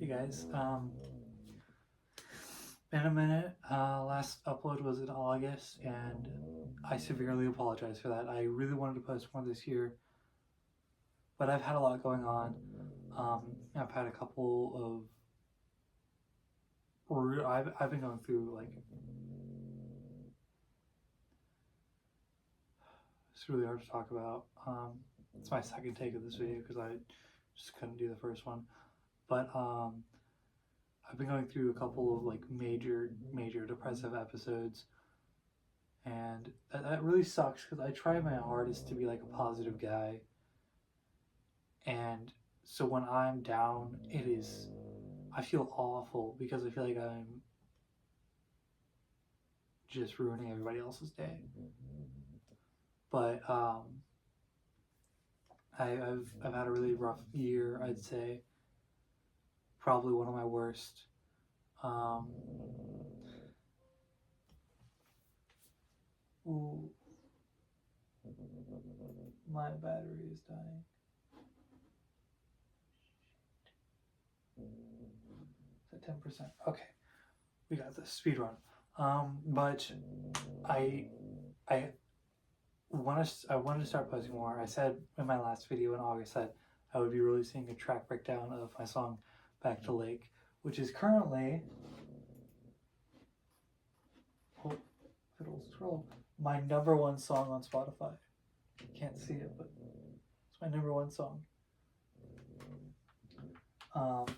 Hey guys, been a minute. Last upload was in August, and I severely apologize for that. I really wanted to post more this year, but I've had a lot going on. I've had a couple of, I've been going through it's really hard to talk about. It's my second take of this video because I just couldn't do the first one, but I've been going through a couple of major depressive episodes, and that really sucks because I try my hardest to be like a positive guy, and so when I'm down, I feel awful because I feel like I'm just ruining everybody else's day. But I've had a really rough year, I'd say. Probably one of my worst. Ooh, my battery is dying. Is it 10%? Okay, we got this speed run. But I wanted to start posting more. I said in my last video in August that I would be releasing a track breakdown of my song Back to Lake, which is currently my #1 song on Spotify. You can't see it, but it's my #1 song.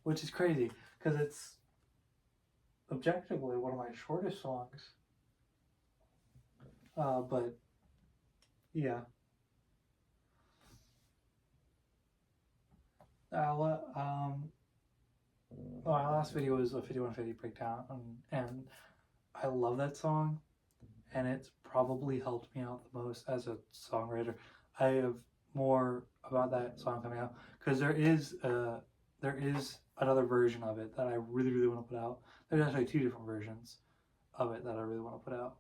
Which is crazy because it's objectively one of my shortest songs. But yeah. My last video was a 5150 breakdown, and I love that song, and it's probably helped me out the most as a songwriter. I have more about that song coming out because there is another version of it that I really want to put out. There's actually 2 different versions of it that I really want to put out,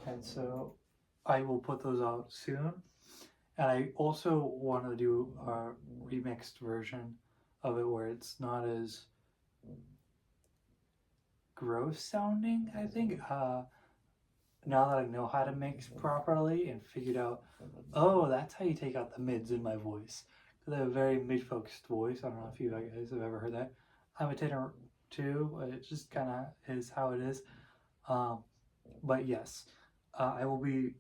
and so I will put those out soon. And I also want to do a remixed version of it where it's not as gross sounding, I think. Now that I know how to mix properly and figured out, oh, that's how you take out the mids in my voice. Because I have a very mid-focused voice. I don't know if you guys have ever heard that. I'm a tenor too, but it just kind of is how it is. But yes, I will be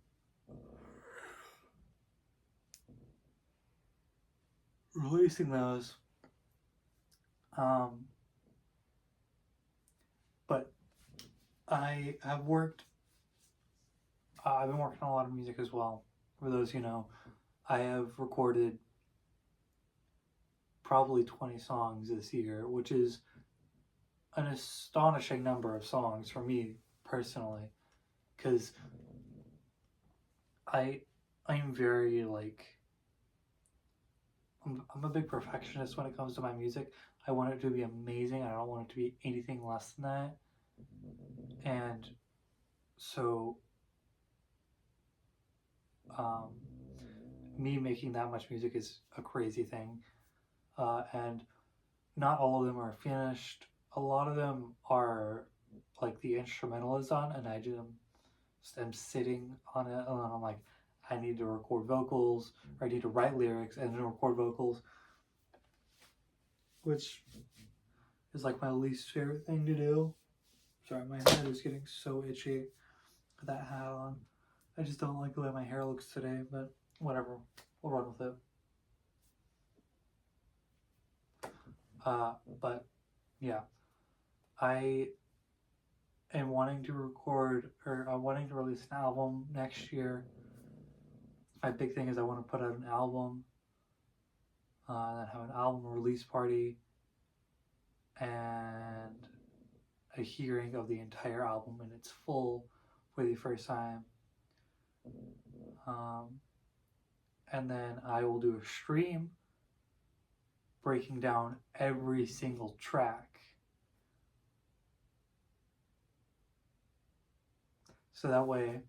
releasing those. But I have worked, I've been working on a lot of music as well. For those who know, I have recorded probably 20 songs this year, which is an astonishing number of songs for me personally, because I'm very I'm a big perfectionist when it comes to my music. I want it to be amazing. I don't want it to be anything less than that. And so me making that much music is a crazy thing. And not all of them are finished. A lot of them are like the instrumental is done, and I just am sitting on it, and then I'm like, I need to record vocals, or I need to write lyrics and then record vocals, which is like my least favorite thing to do. Sorry, my head is getting so itchy with that hat on. I just don't like the way my hair looks today, but whatever, we'll run with it. But yeah, I am wanting to record, or I'm wanting to release an album next year. My big thing is I want to put out an album, then have an album release party, and a hearing of the entire album in its full for the first time. And then I will do a stream breaking down every single track. So that way,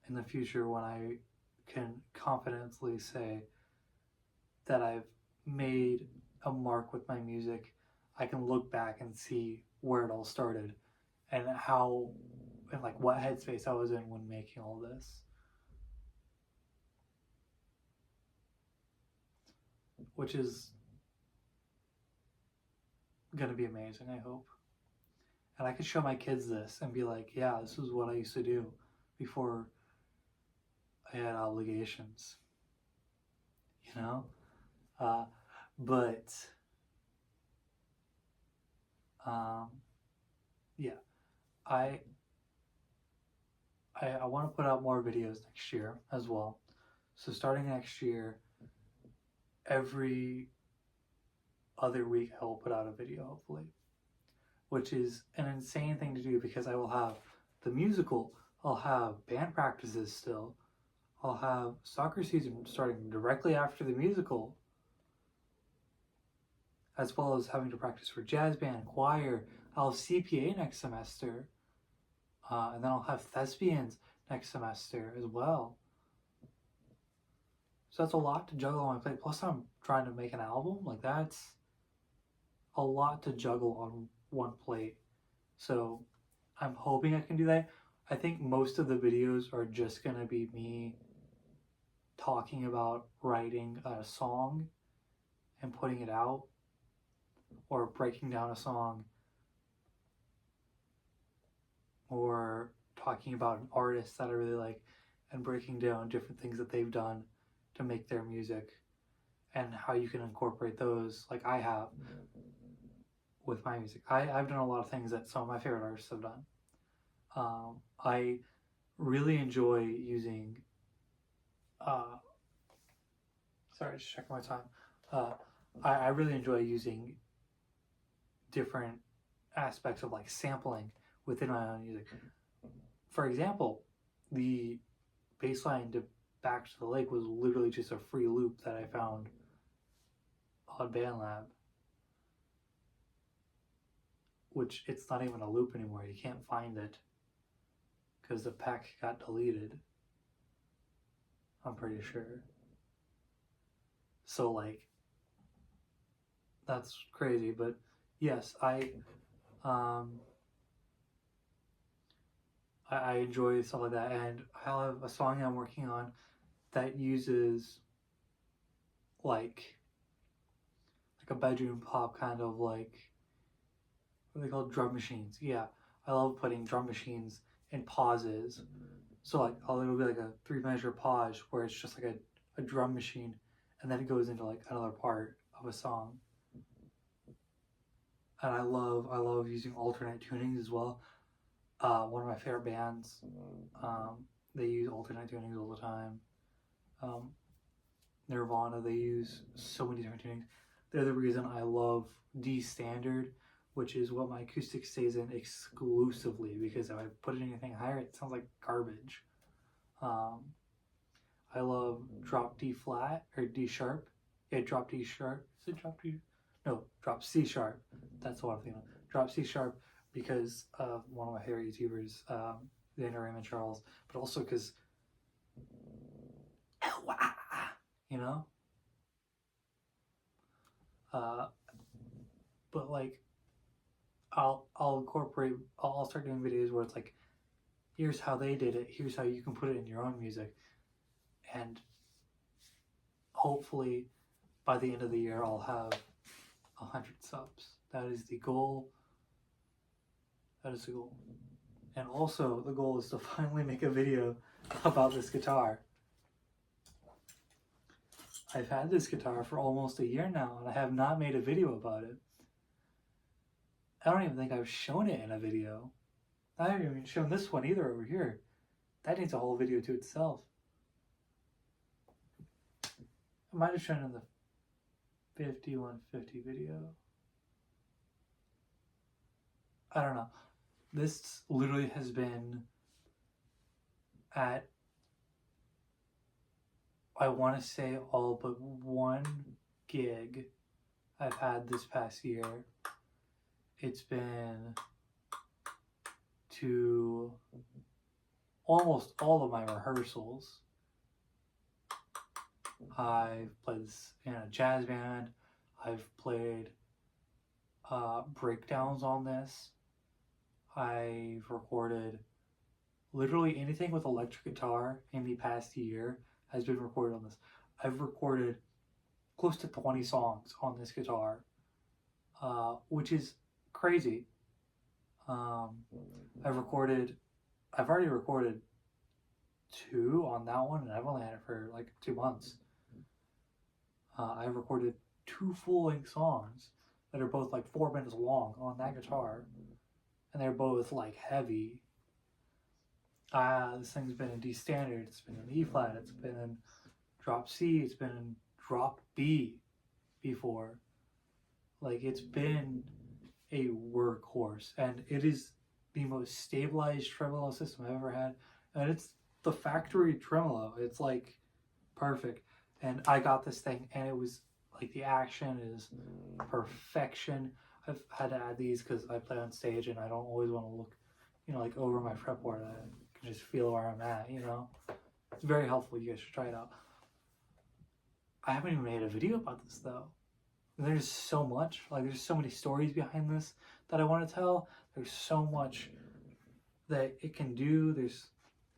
in the future, when I can confidently say, that I've made a mark with my music, I can look back and see where it all started and how and like what headspace I was in when making all this. Which is gonna be amazing, I hope. And I could show my kids this and be like, yeah, this is what I used to do before I had obligations, you know? Uh, but, um, yeah, I, I want to put out more videos next year as well. So starting next year, every other week I will put out a video, hopefully, which is an insane thing to do because I will have the musical, I'll have band practices still, I'll have soccer season starting directly after the musical, as well as having to practice for jazz band, choir. I'll have CPA next semester, and then I'll have thespians next semester as well. So that's a lot to juggle on my plate. Plus, I'm trying to make an album. Like, that's a lot to juggle on one plate. So I'm hoping I can do that. I think most of the videos are just going to be me talking about writing a song and putting it out, or breaking down a song, or talking about an artist that I really like and breaking down different things that they've done to make their music and how you can incorporate those, like I have with my music. I've done a lot of things that some of my favorite artists have done. I really enjoy using, sorry, just checking my time. I really enjoy using different aspects of like sampling within my own music. For example, the bass line to Back to the Lake was literally just a free loop that I found on BandLab, which it's not even a loop anymore. You can't find it because the pack got deleted, I'm pretty sure. So like, that's crazy. But yes, I enjoy stuff like that, and I have a song I'm working on that uses like a bedroom pop kind of like, what are they called, drum machines. Yeah, I love putting drum machines in pauses. So like it'll be like a 3 measure pause where it's just like a drum machine, and then it goes into like another part of a song. And I love using alternate tunings as well. One of my favorite bands, they use alternate tunings all the time. Nirvana, they use so many different tunings. They're the reason I love D standard, which is what my acoustic stays in exclusively, because if I put it in anything higher, it sounds like garbage. I love drop D flat or D sharp. Yeah, drop D sharp. Is it drop D? No, drop C sharp. That's what I'm thinking of. Drop C sharp because of one of my favorite YouTubers, Daniel Raymond Charles, but also because, you know? But like, I'll incorporate, I'll start doing videos where it's like, here's how they did it, here's how you can put it in your own music. And hopefully by the end of the year, I'll have 100 subs. That is the goal. That is the goal. And also, the goal is to finally make a video about this guitar. I've had this guitar for almost a year now, and I have not made a video about it. I don't even think I've shown it in a video. I haven't even shown this one either over here. That needs a whole video to itself. I might have shown it in the 5150 video. I don't know. This literally has been at, I want to say, all but one gig I've had this past year. It's been to almost all of my rehearsals. I've played this in a jazz band. I've played breakdowns on this. I've recorded literally anything with electric guitar in the past year has been recorded on this. I've recorded close to 20 songs on this guitar, which is crazy. I've already recorded 2 on that one, and I've only had it for like 2 months. I've recorded 2 full-length songs that are both like 4 minutes long on that guitar, and they're both like heavy. This thing's been in D standard, it's been in E flat, it's been in drop C, it's been in drop B before. Like, it's been a workhorse, and it is the most stabilized tremolo system I've ever had, and it's the factory tremolo. It's like perfect. And I got this thing, and it was like, the action is perfection. I've had to add these because I play on stage and I don't always want to look, like over my fretboard. I can just feel where I'm at, It's very helpful. You guys should try it out. I haven't even made a video about this though. There's so much, there's so many stories behind this that I want to tell. There's so much that it can do. There's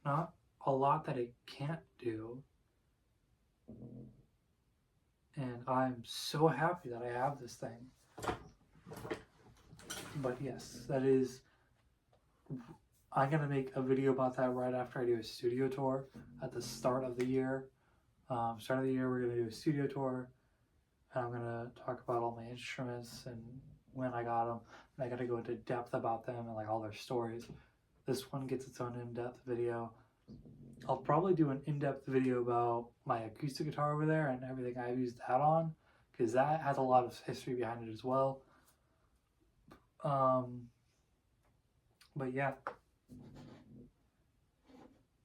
not a lot that it can't do. And I'm so happy that I have this thing. But yes, I'm going to make a video about that right after I do a studio tour at the start of the year. Start of the year, we're going to do a studio tour. And I'm going to talk about all my instruments and when I got them. And I got to go into depth about them and all their stories. This one gets its own in-depth video. I'll probably do an in-depth video about my acoustic guitar over there and everything I've used that on, because that has a lot of history behind it as well. But yeah.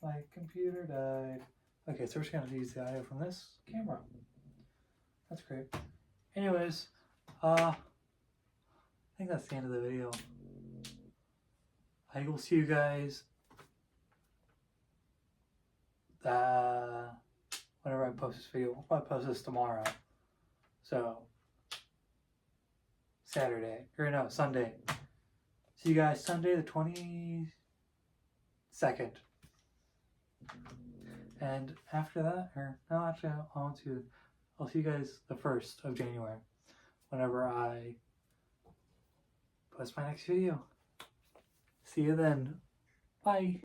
My computer died. Okay, so we're just going to use the audio from this camera. That's great. Anyways, I think that's the end of the video. I will see you guys whenever I post this video. I'll probably post this tomorrow. So, Sunday. See you guys Sunday the 22nd. And after that, I'll see you guys the 1st of January, whenever I post my next video. See you then. Bye.